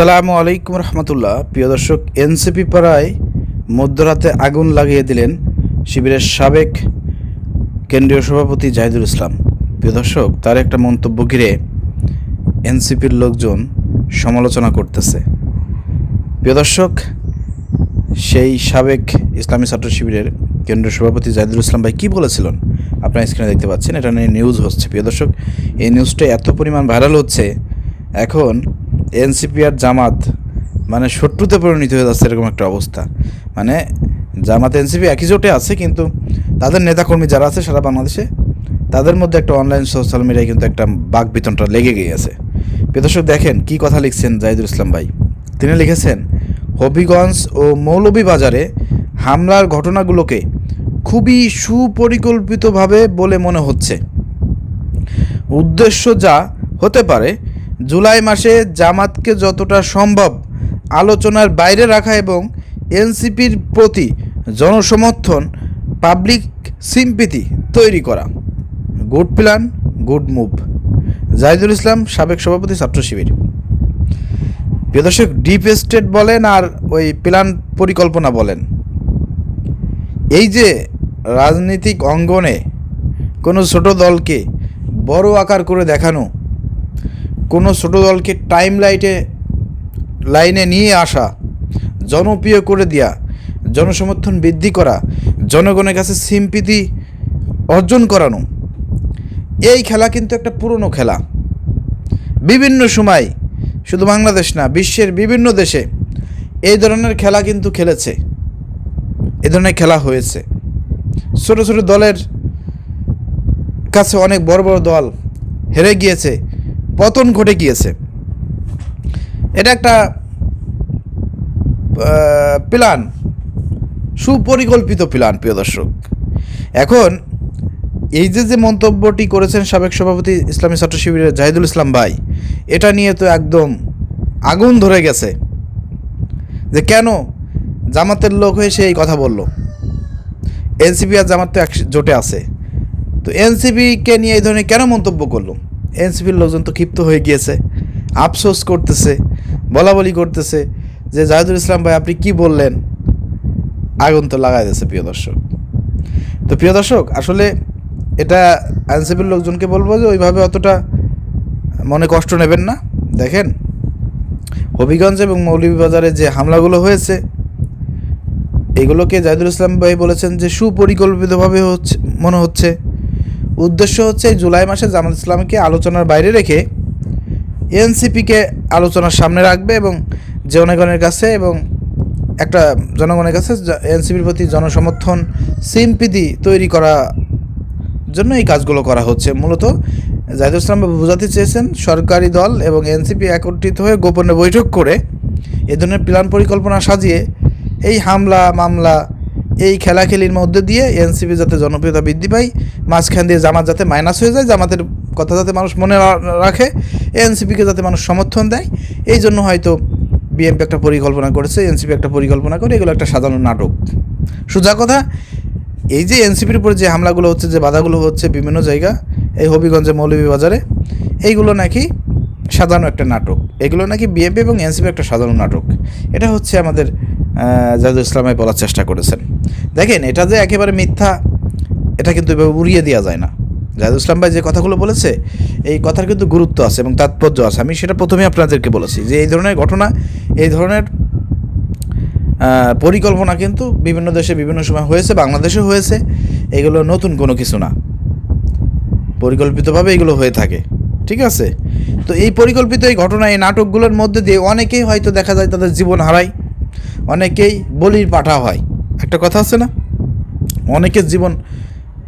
আসসালামু আলাইকুম রহমতুল্লাহ। প্রিয় দর্শক, এনসিপি পাড়ায় মধ্যরাতে আগুন লাগিয়ে দিলেন শিবিরের সাবেক কেন্দ্রীয় সভাপতি জাহিদুল ইসলাম। প্রিয় দর্শক, তার একটা মন্তব্য ঘিরে এনসিপির লোকজন সমালোচনা করতেছে। প্রিয় দর্শক, সেই সাবেক ইসলামী ছাত্র শিবিরের কেন্দ্রীয় সভাপতি জাহিদুল ইসলাম ভাই কী বলেছিলেন আপনারা স্ক্রিনে দেখতে পাচ্ছেন। এটা নিয়ে নিউজ হচ্ছে। প্রিয় দর্শক, এই নিউজটা এত পরিমাণ ভাইরাল হচ্ছে, এখন এনসিপি আর জামাত মানে শত্রুতে পরিণত হয়ে যাচ্ছে, এরকম একটা অবস্থা। মানে জামাত এনসিপি একই জোটে আছে, কিন্তু তাদের নেতাকর্মী যারা আছে সারা বাংলাদেশে, তাদের মধ্যে একটা অনলাইন সোশ্যাল মিডিয়ায় কিন্তু একটা বাকবিতণ্ডা লেগে গিয়েছে। প্রিয় দর্শক, দেখেন কী কথা লিখছেন জাহিদুল ইসলাম ভাই। তিনি লিখেছেন, হবিগঞ্জ ও মৌলভীবাজারে হামলার ঘটনাগুলোকে খুবই সুপরিকল্পিতভাবে বলে মনে হচ্ছে। উদ্দেশ্য যা হতে পারে, জুলাই মাসে জামাতকে যতটা সম্ভব আলোচনার বাইরে রাখা এবং এনসিপির প্রতি জনসমর্থন, পাবলিক সিম্পিতি তৈরি করা। Good plan, good move. Jahidul Islam, সাবেক সভাপতি ছাত্র শিবির। প্রিয় দর্শক, ডিপ স্টেট বলেন আর ওই প্ল্যান পরিকল্পনা বলেন, এই যে রাজনৈতিক অঙ্গনে কোনো ছোট দলকে বড় আকার করে দেখানো, কোনো ছোট দলকে লাইনে নিয়ে আসা, জনপ্রিয় করে দেওয়া, জনসমর্থন বৃদ্ধি করা, জনগণের কাছে সিম্পিতি অর্জন করানো, এই খেলা কিন্তু একটা পুরনো খেলা। বিভিন্ন সময়, শুধু বাংলাদেশ না, বিশ্বের বিভিন্ন দেশে এই ধরনের খেলা কিন্তু খেলেছে, এ ধরনের খেলা হয়েছে। ছোট ছোট দলের কাছে অনেক বড় বড় দল হেরে গিয়েছে, পতন ঘটে গিয়েছে। এটা একটা প্ল্যান, সুপরিকল্পিত প্ল্যান। প্রিয় দর্শক, এখন এই যে মন্তব্যটি করেছেন সাবেক সভাপতি ইসলামী ছাত্র শিবিরের জাহিদুল ইসলাম ভাই, এটা নিয়ে তো একদম আগুন ধরে গেছে যে কেন জামাতের লোক হয়ে সে এই কথা বলল। এনসিপি আর জামাত তো এক জোটে আছে, তো এনসিপিকে নিয়ে এই ধরনের কেন মন্তব্য করলো? এনসিপির লোকজন তো ক্ষিপ্ত হয়ে গিয়েছে, আফসোস করতেছে, বলাবলি করতেছে যে জাহিদুল ইসলাম ভাই আপনি কি বললেন। আগুন তো লাগাই দিয়েছে। প্রিয় দর্শক, তো প্রিয় দর্শক, আসলে এটা এনসিপির লোকজনকে বলবো যে ওইভাবে অতটা মনে কষ্ট নেবেন না। দেখেন, হবিগঞ্জ এবং মৌলভীবাজারে যে হামলাগুলো হয়েছে, এগুলোকে জাহিদুল ইসলাম ভাই বলেছেন যে সুপরিকল্পিতভাবে মনে হচ্ছে। উদ্দেশ্য হচ্ছে জুলাই মাসে জামাত ইসলামকে আলোচনার বাইরে রেখে এনসিপিকে আলোচনার সামনে রাখবে এবং জনগণের কাছে এনসিপির প্রতি জনসমর্থন, সিম্পিতি তৈরি করার জন্য এই কাজগুলো করা হচ্ছে। মূলত জাহিদুল ইসলাম বোঝাতে চেয়েছেন সরকারি দল এবং এনসিপি একত্রিত হয়ে গোপনে বৈঠক করে এ ধরনের প্ল্যান পরিকল্পনা সাজিয়ে এই হামলা মামলা, এই খেলাখেলির মধ্যে দিয়ে এনসিপি যাতে জনপ্রিয়তা বৃদ্ধি পায়, মাঝখান দিয়ে জামাত যাতে মাইনাস হয়ে যায়, জামাতের কথা যাতে মানুষ মনে রাখে, এনসিপিকে যাতে মানুষ সমর্থন দেয়, এই জন্য হয়তো বিএনপি একটা পরিকল্পনা করেছে, এনসিপি একটা পরিকল্পনা করে, এগুলো একটা সাধারণ নাটক। সোজা কথা, এই যে এনসিপির উপরে যে হামলাগুলো হচ্ছে, যে বাধাগুলো হচ্ছে বিভিন্ন জায়গা, এই হবিগঞ্জে মৌলভীবাজারে, এইগুলো নাকি সাধারণ একটা নাটক, এগুলো নাকি বিএনপি এবং এনসিপি একটা সাধারণ নাটক। এটা হচ্ছে আমাদের জাহিদুল ইসলামে বলার চেষ্টা করেছেন। দেখেন, এটা যে একেবারে মিথ্যা, এটা কিন্তু এভাবে উড়িয়ে দেওয়া যায় না। জাহিদুল ইসলাম ভাই যে কথাগুলো বলেছে, এই কথার কিন্তু গুরুত্ব আছে এবং তাৎপর্য আছে। আমি সেটা প্রথমেই আপনাদেরকে বলেছি যে এই ধরনের ঘটনা, এই ধরনের পরিকল্পনা কিন্তু বিভিন্ন দেশে বিভিন্ন সময় হয়েছে, বাংলাদেশে হয়েছে। এগুলো নতুন কোনো কিছু না, পরিকল্পিতভাবে এগুলো হয়ে থাকে। ঠিক আছে? তো এই পরিকল্পিত এই ঘটনা, এই নাটকগুলোর মধ্যে দিয়ে অনেকেই হয়তো দেখা যায় তাদের জীবন হারায়, অনেকেই বলির পাঠা হয়। একটা কথা আছে না, অনেকের জীবন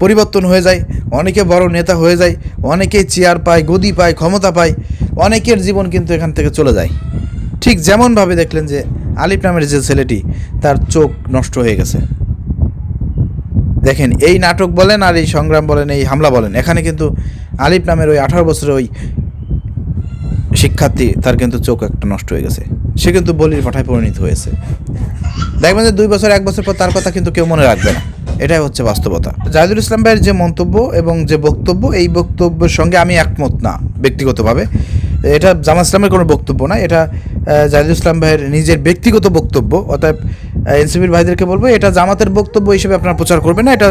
পরিবর্তন হয়ে যায়, অনেকে বড় নেতা হয়ে যায়, অনেকেই চেয়ার পায়, গদি পায়, ক্ষমতা পায়, অনেকের জীবন কিন্তু এখান থেকে চলে যায়। ঠিক যেমনভাবে দেখলেন যে আলিফ নামের যে ছেলেটি, তার চোখ নষ্ট হয়ে গেছে। দেখেন, এই নাটক বলেন আর এই সংগ্রাম বলেন, এই হামলা বলেন, এখানে কিন্তু আলিফ নামের ওই 18 বছরের ওই শিক্ষার্থী, তার কিন্তু চোখ একটা নষ্ট হয়ে গেছে, সে কিন্তু বলির পাঠায় পরিণত হয়েছে। দেখবেন যে 2 বছর 1 বছর পর তার কথা কিন্তু কেউ মনে রাখবে না। এটাই হচ্ছে বাস্তবতা। জাহিদুল ইসলাম ভাইয়ের যে মন্তব্য এবং যে বক্তব্য, এই বক্তব্যের সঙ্গে আমি একমত না ব্যক্তিগতভাবে। এটা জামাত ইসলামের কোনো বক্তব্য না, এটা জাহিদুল ইসলাম ভাইয়ের নিজের ব্যক্তিগত বক্তব্য। অতএব এনসিপির ভাইদেরকে বলবো এটা জামাতের বক্তব্য হিসেবে আপনারা প্রচার করবেন না, এটা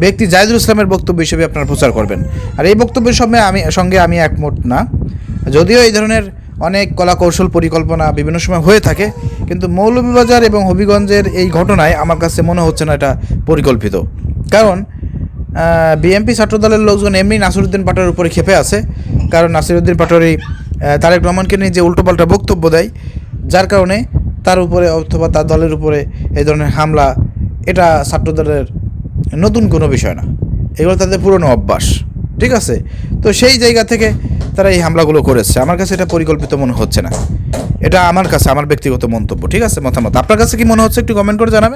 ব্যক্তি জাহিদুল ইসলামের বক্তব্য হিসেবে আপনারা প্রচার করবেন। আর এই বক্তব্যের সঙ্গে আমি একমত না, যদিও এই ধরনের অনেক কলাকৌশল পরিকল্পনা বিভিন্ন সময় হয়ে থাকে, কিন্তু মৌলভীবাজার এবং হবিগঞ্জের এই ঘটনায় আমার কাছে মনে হচ্ছে না এটা পরিকল্পিত। কারণ বিএনপি ছাত্রদলের লোকজন এমনি নাসিরউদ্দিন পাটোয়ারির উপরে ক্ষেপে আছে, কারণ নাসিরউদ্দিন পাটোয়ারি তারেক রহমানকে নিয়ে যে উল্টোপাল্টা বক্তব্য দেয়, যার কারণে তার উপরে অথবা তার দলের উপরে এই ধরনের হামলা, এটা ছাত্রদলের নতুন কোনো বিষয় না, এগুলো তাদের পুরনো অভ্যাস। ঠিক আছে, তো সেই জায়গা থেকে তারা এই হামলাগুলো করেছে। আমার কাছে এটা পরিকল্পিত মনে হচ্ছে না, এটা আমার কাছে আমার ব্যক্তিগত মন্তব্য। ঠিক আছে, মতামত আপনার কাছে কি মনে হচ্ছে একটু কমেন্ট করে জানাবেন।